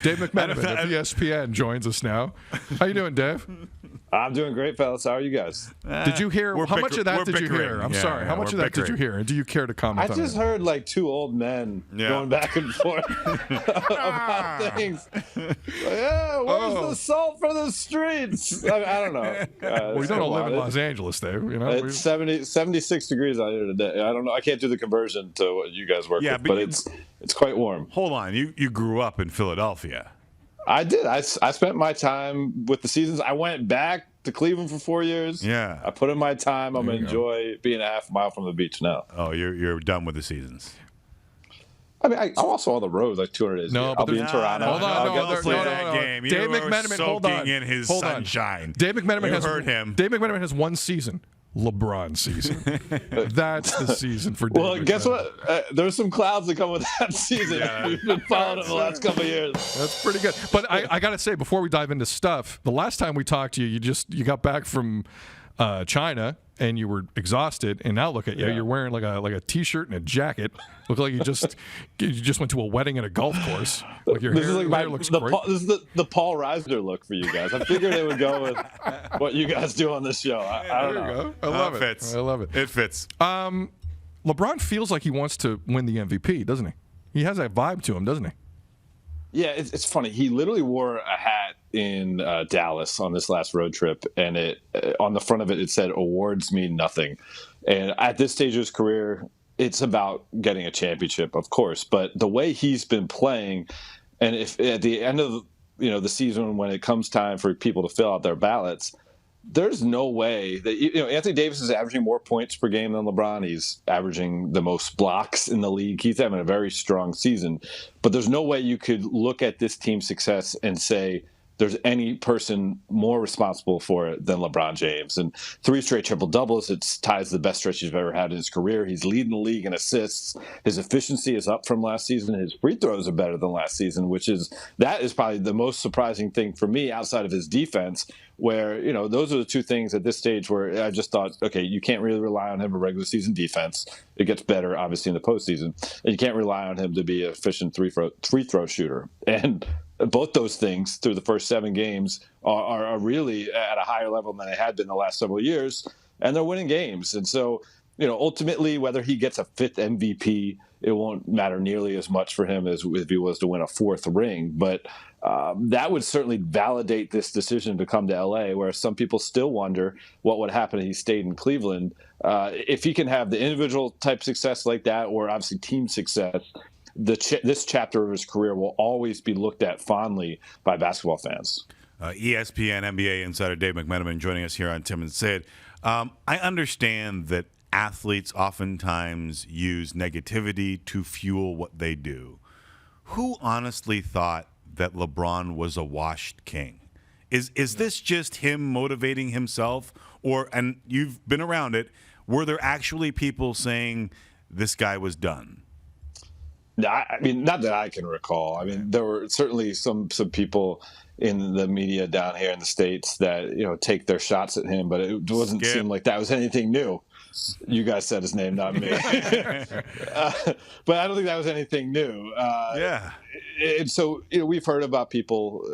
Dave McMenamin of ESPN joins us now. How you doing, Dave? I'm doing great, fellas. How are you guys? Did you hear? How much of that did you hear? I'm sorry. How much of that did you hear? And do you care to comment on it? I just heard like two old men going back and forth about things. Where's the salt for the streets? I don't know. We don't live in Los Angeles, Dave. You know, it's 76 degrees out here today. I don't know. I can't do the conversion to what you guys work with, but it's quite warm. Hold on. You grew up in Philadelphia. I did. I spent my time with the Seasons. I went back to Cleveland for 4 years. Yeah. I put in my time. I'm going to enjoy being a half mile from the beach now. Oh, you're done with the Seasons. I mean, I'm also on the road like 200 days. No, I'll be in Toronto. Hold on, I'll play that game. Dave McMenamin, hold on. In his sunshine. Dave McMenamin has heard him. Dave McMenamin has one season. LeBron season. That's the season for Dave. Well, guess what? There's some clouds that come with that season. Yeah. We've been following it the last couple of years. That's pretty good. But I got to say, before we dive into stuff, the last time we talked to you, you got back from China and you were exhausted, and now look at you. Yeah. You're wearing like a t-shirt and a jacket. Look like you just went to a wedding at a golf course. Like your hair looks great. This is the Paul Reisner look for you guys. I figured it would go with what you guys do on this show. I don't know. There you go. I love it. Fits. I love it. It fits. LeBron feels like he wants to win the MVP, doesn't he? He has that vibe to him, doesn't he? Yeah, it's funny. He literally wore a hat in Dallas on this last road trip, and on the front of it said "Awards mean nothing." And at this stage of his career, it's about getting a championship, of course. But the way he's been playing, and if at the end of the season, when it comes time for people to fill out their ballots, there's no way that Anthony Davis is averaging more points per game than LeBron. He's averaging the most blocks in the league. He's having a very strong season. But there's no way you could look at this team's success and say there's any person more responsible for it than LeBron James. And 3 straight triple-doubles, it ties the best stretch he's ever had in his career. He's leading the league in assists. His efficiency is up from last season. His free throws are better than last season, that is probably the most surprising thing for me outside of his defense, where, those are the two things at this stage where I just thought, okay, you can't really rely on him for regular season defense. It gets better, obviously, in the postseason. And you can't rely on him to be an efficient free throw shooter. And both those things through the first 7 games are really at a higher level than they had been the last several years, and they're winning games. And so, ultimately, whether he gets a 5th MVP, it won't matter nearly as much for him as if he was to win a 4th ring. But that would certainly validate this decision to come to L.A., where some people still wonder what would happen if he stayed in Cleveland. If he can have the individual type success like that, or obviously team success, this chapter of his career will always be looked at fondly by basketball fans. ESPN NBA insider Dave McMenamin joining us here on Tim and Sid. I understand that athletes oftentimes use negativity to fuel what they do. Who honestly thought that LeBron was a washed king? Is this just him motivating himself? And you've been around it, were there actually people saying this guy was done? I mean, not that I can recall. I mean, there were certainly some people in the media down here in the States that, take their shots at him, but it doesn't seem like that was anything new. You guys said his name, not me. But I don't think that was anything new. Yeah. And so, we've heard about people,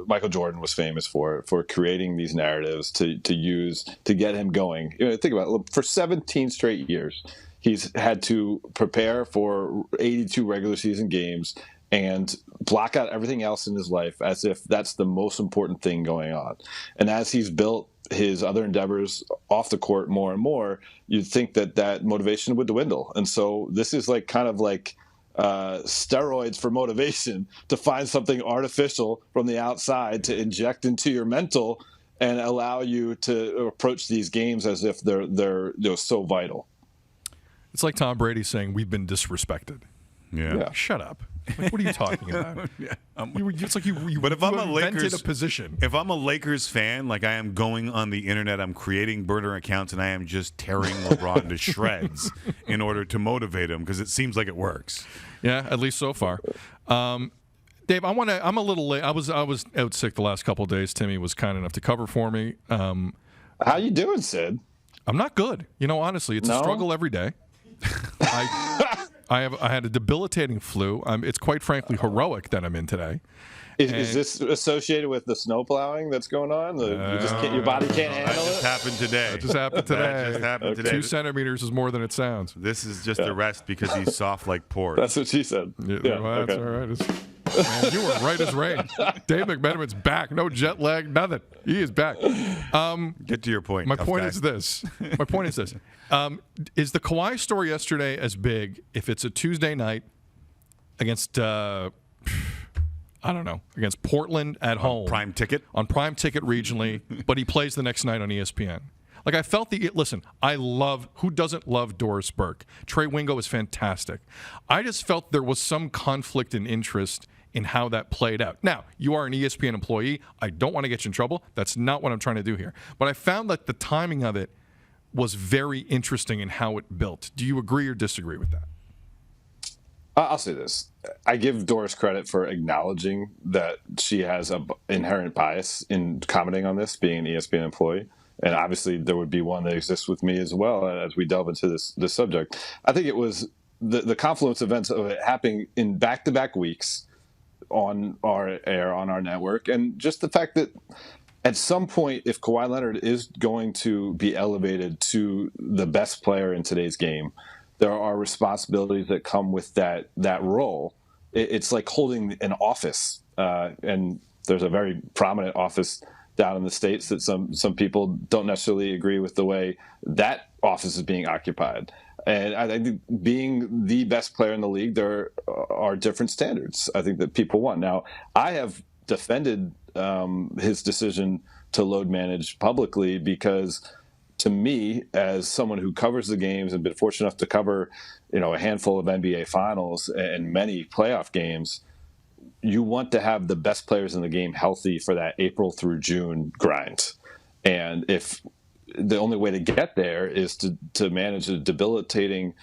Michael Jordan was famous for creating these narratives to use to get him going. Think about it. For 17 straight years, he's had to prepare for 82 regular season games and block out everything else in his life as if that's the most important thing going on. And as he's built his other endeavors off the court more and more, you'd think that motivation would dwindle. And so this is kind of like steroids for motivation, to find something artificial from the outside to inject into your mental and allow you to approach these games as if they're so vital. It's like Tom Brady saying, "We've been disrespected." Yeah. Shut up. What are you talking about? It's like you but if I'm a invented Lakers a position. If I'm a Lakers fan, like I am going on the internet, I'm creating burner accounts, and I am just tearing LeBron to shreds in order to motivate him, because it seems like it works. Yeah, at least so far. Dave, I'm a little late. I was out sick the last couple of days. Timmy was kind enough to cover for me. How you doing, Sid? I'm not good. Honestly, it's a struggle every day. I had a debilitating flu. It's quite frankly heroic that I'm in today. Is this associated with the snow plowing that's going on? Your body can't handle it? That just happened today. That just happened today. That just happened today. 2 centimeters is more than it sounds. This is just a rest because he's soft like pork. That's what she said. Yeah, well, that's all right. Man, you were right as rain. Dave McMenamin's back. No jet lag, nothing. He is back. Get to your point. My point is this. Is the Kawhi story yesterday as big if it's a Tuesday night against against Portland at home. Prime ticket? On prime ticket regionally, but he plays the next night on ESPN. Like, I felt who doesn't love Doris Burke? Trey Wingo is fantastic. I just felt there was some conflict in interest in how that played out. Now, you are an ESPN employee. I don't want to get you in trouble. That's not what I'm trying to do here. But I found that the timing of it was very interesting in how it built. Do you agree or disagree with that? I'll say this. I give Doris credit for acknowledging that she has an inherent bias in commenting on this, being an ESPN employee. And obviously there would be one that exists with me as well as we delve into this subject. I think it was the confluence events of it happening in back-to-back weeks on our air, on our network, and just the fact that at some point, if Kawhi Leonard is going to be elevated to the best player in today's game, there are responsibilities that come with that role. It's like holding an office, and there's a very prominent office down in the States that some people don't necessarily agree with the way that office is being occupied. And I think being the best player in the league, there are different standards I think that people want. Now, I have defended his decision to load manage publicly because, to me, as someone who covers the games and been fortunate enough to cover, a handful of NBA finals and many playoff games, you want to have the best players in the game healthy for that April through June grind. And if the only way to get there is to manage a degenerative,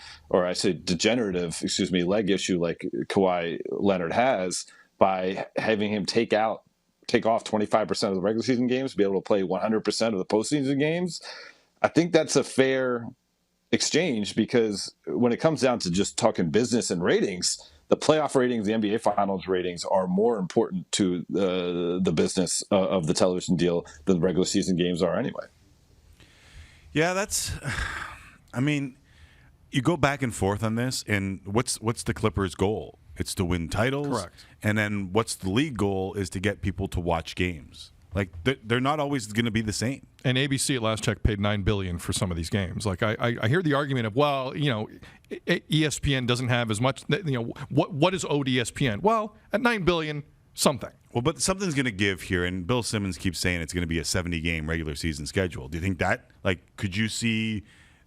leg issue like Kawhi Leonard has, by having him take off 25% of the regular season games, be able to play 100% of the postseason games. I think that's a fair exchange, because when it comes down to just talking business and ratings, the playoff ratings, the NBA Finals ratings are more important to the business of the television deal than the regular season games are anyway. Yeah, you go back and forth on this, and what's the Clippers' goal? It's to win titles. Correct. And then what's the league goal is to get people to watch games. Like, they're not always going to be the same. And ABC at last check paid $9 billion for some of these games. Like, I hear the argument of, ESPN doesn't have as much. What is owed ESPN? Well, at $9 billion, something. Well, but something's going to give here, and Bill Simmons keeps saying it's going to be a 70-game regular season schedule. Do you think that, could you see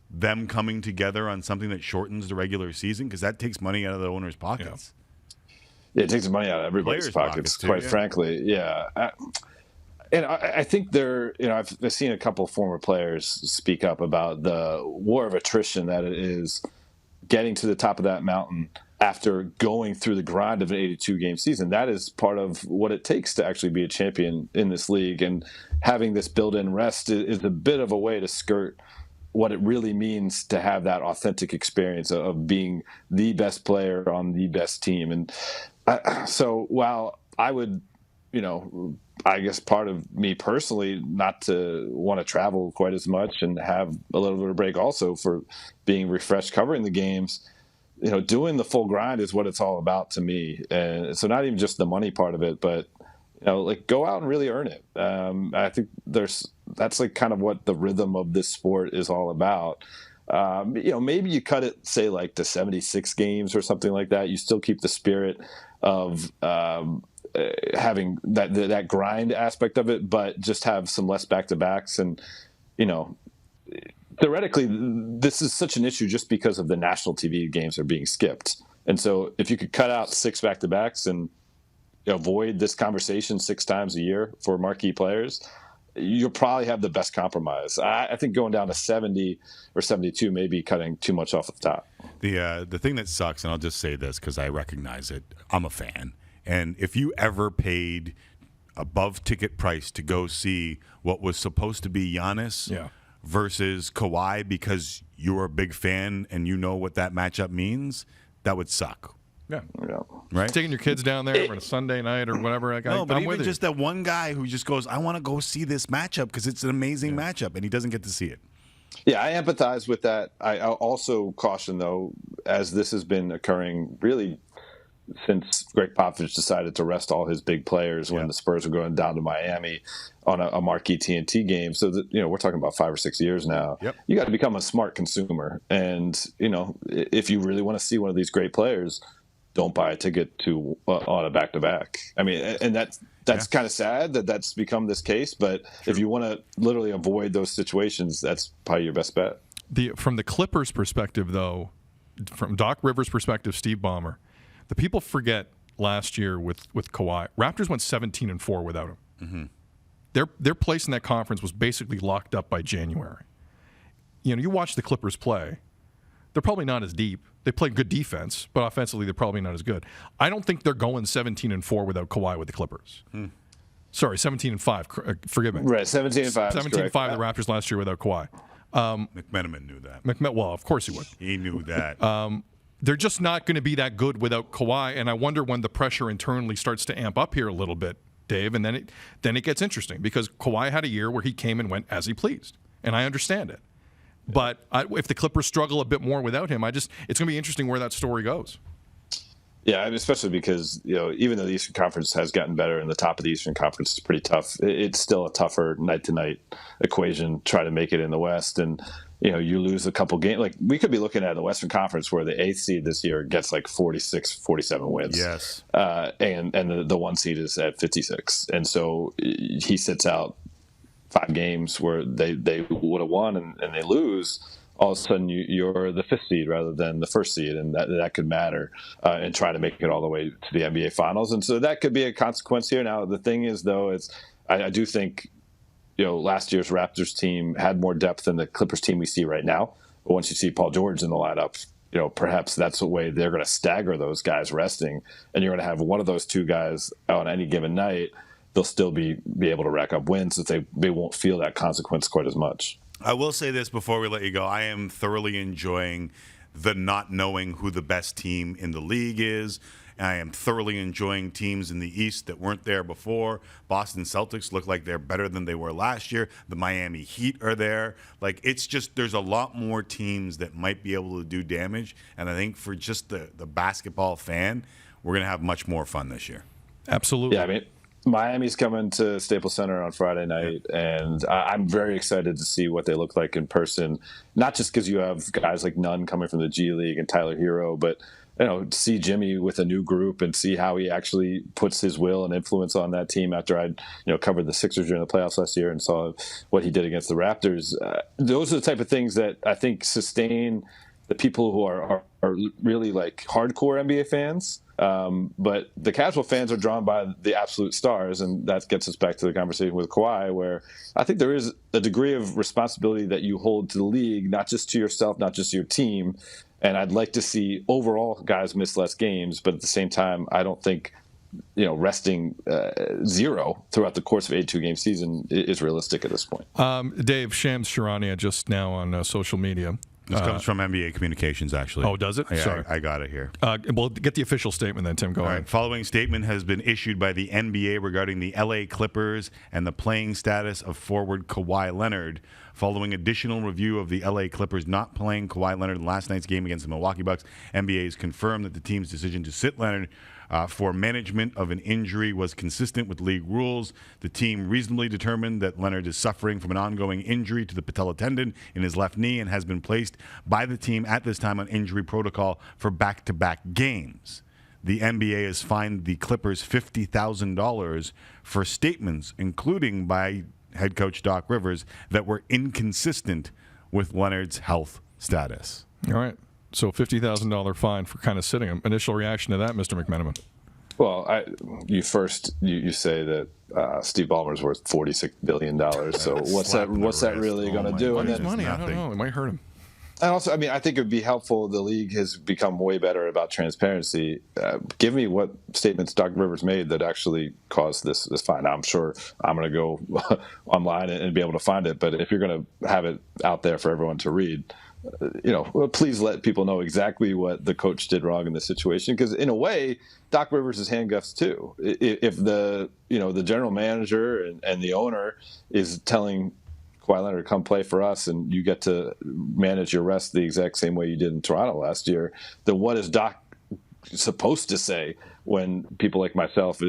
them coming together on something that shortens the regular season? Because that takes money out of the owner's pockets. Yeah, it takes money out of everybody's pockets too, quite frankly. Yeah. And I think I've seen a couple of former players speak up about the war of attrition that it is getting to the top of that mountain after going through the grind of an 82-game season. That is part of what it takes to actually be a champion in this league. And having this built-in rest is a bit of a way to skirt what it really means to have that authentic experience of being the best player on the best team. And so while I would, I guess part of me personally not to want to travel quite as much and have a little bit of break also for being refreshed covering the games, doing the full grind is what it's all about to me. And so not even just the money part of it, but go out and really earn it. I think that's kind of what the rhythm of this sport is all about. Maybe you cut it, say, to 76 games or something like that. You still keep the spirit of having that grind aspect of it, but just have some less back-to-backs. And, theoretically, this is such an issue just because of the national TV games are being skipped. And so if you could cut out 6 back-to-backs and avoid this conversation 6 times a year for marquee players, you'll probably have the best compromise. I think going down to 70 or 72 may be cutting too much off the top. The thing that sucks, and I'll just say this because I recognize it, I'm a fan. And if you ever paid above ticket price to go see what was supposed to be Giannis versus Kawhi because you're a big fan and you know what that matchup means, that would suck. Yeah. Right? Taking your kids down there on a Sunday night or whatever. Like, No, but I'm even with just that one guy who just goes, I want to go see this matchup because it's an amazing matchup, and he doesn't get to see it. Yeah, I empathize with that. I'll also caution, though, as this has been occurring really since Greg Popovich decided to rest all his big players when the Spurs were going down to Miami on a marquee TNT game. So that, we're talking about 5 or 6 years now. Yep. You got to become a smart consumer, and if you really want to see one of these great players, don't buy a ticket to on a back-to-back. I mean, and that's kind of sad that that's become this case. But if you want to literally avoid those situations, that's probably your best bet. From the Clippers' perspective, though, from Doc Rivers' perspective, Steve Ballmer, the people forget last year with Kawhi, Raptors went 17-4 without him. Mm-hmm. Their place in that conference was basically locked up by January. You watch the Clippers play; they're probably not as deep. They play good defense, but offensively they're probably not as good. I don't think they're going 17-4 without Kawhi with the Clippers. Sorry, 17-5. Forgive me. Right, 17-5. 17-5 the Raptors last year without Kawhi. McMenamin knew that. Well, of course he would. He knew that. They're just not going to be that good without Kawhi, and I wonder when the pressure internally starts to amp up here a little bit, Dave, and then it gets interesting because Kawhi had a year where he came and went as he pleased, and I understand it. But if the Clippers struggle a bit more without him, it's going to be interesting where that story goes. Yeah, especially because even though the Eastern Conference has gotten better and the top of the Eastern Conference is pretty tough, it's still a tougher night-to-night equation. Try to make it in the West, and you lose a couple games. Like we could be looking at the Western Conference where the 8th seed this year gets like 46, 47 wins. Yes, and the 1 seed is at 56, and so he sits out 5 games where they would have won and they lose. All of a sudden you're the 5th seed rather than the 1st seed, and that could matter and try to make it all the way to the NBA Finals. And so that could be a consequence here. Now, the thing is, though, I do think last year's Raptors team had more depth than the Clippers team we see right now. But once you see Paul George in the lineup, perhaps that's the way they're going to stagger those guys resting, and you're going to have one of those 2 guys on any given night. They'll still be able to rack up wins, that they won't feel that consequence quite as much. I will say this before we let you go. I am thoroughly enjoying the not knowing who the best team in the league is. I am thoroughly enjoying teams in the East that weren't there before. Boston Celtics look like they're better than they were last year. The Miami Heat are there. Like, it's just there's a lot more teams that might be able to do damage. And I think for just the basketball fan, we're going to have much more fun this year. Absolutely. Yeah, I mean, Miami's coming to Staples Center on Friday night, and I'm very excited to see what they look like in person. Not just because you have guys like Nunn coming from the G League and Tyler Hero, but see Jimmy with a new group and see how he actually puts his will and influence on that team. After I'd covered the Sixers during the playoffs last year and saw what he did against the Raptors, those are the type of things that I think sustain the people who are really like hardcore NBA fans. But the casual fans are drawn by the absolute stars, and that gets us back to the conversation with Kawhi, where I think there is a degree of responsibility that you hold to the league, not just to yourself, not just your team. And I'd like to see overall guys miss less games, but at the same time, I don't think resting 0 throughout the course of a 82-game season is realistic at this point. Dave, Shams Charania just now on social media. This comes from NBA Communications, actually. Oh, does it? Sorry. I got it here. Well, get the official statement then, Tim. Go ahead. Right. Following statement has been issued by the NBA regarding the LA Clippers and the playing status of forward Kawhi Leonard. Following additional review of the LA Clippers not playing Kawhi Leonard in last night's game against the Milwaukee Bucks, NBA has confirmed that the team's decision to sit Leonard for management of an injury was consistent with league rules. The team reasonably determined that Leonard is suffering from an ongoing injury to the patella tendon in his left knee and has been placed by the team at this time on injury protocol for back-to-back games. The NBA has fined the Clippers $50,000 for statements, including by head coach Doc Rivers, that were inconsistent with Leonard's health status. All right. So $50,000 fine for kind of sitting him. Initial reaction to that, Mr. McMenamin? Well, you say that Steve Ballmer's worth $46 billion. So what's that really going to do? And then money, I don't know. It might hurt him. And also, I mean, I think it would be helpful. The league has become way better about transparency. Give me what statements Doc Rivers made that actually caused this fine. I'm sure I'm going to go online and be able to find it. But if you're going to have it out there for everyone to read, please let people know exactly what the coach did wrong in this situation. Because in a way, Doc Rivers is handcuffed too. If the general manager and the owner is telling Kawhi Leonard, come play for us, and you get to manage your rest the exact same way you did in Toronto last year, then what is Doc supposed to say when people like myself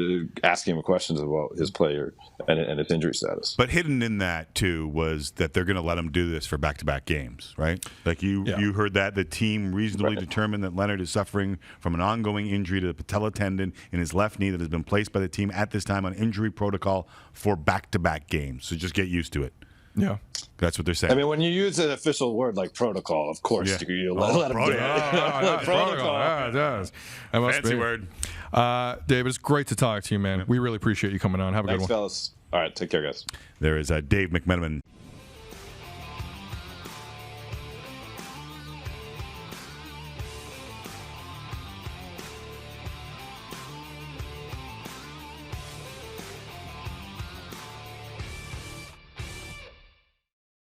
asking him questions about his player and his injury status? But hidden in that too was that they're going to let him do this for back-to-back games, right? Like you heard that the team reasonably determined that Leonard is suffering from an ongoing injury to the patella tendon in his left knee that has been placed by the team at this time on injury protocol for back-to-back games. So just get used to it. Yeah. That's what they're saying. I mean, when you use an official word like protocol, of course you let him do it. Protocol. Yeah, it does. That must Fancy be. word. David, it's great to talk to you, man. We really appreciate you coming on. Have a good one. Thanks, fellas. All right, take care, guys. There is Dave McMenamin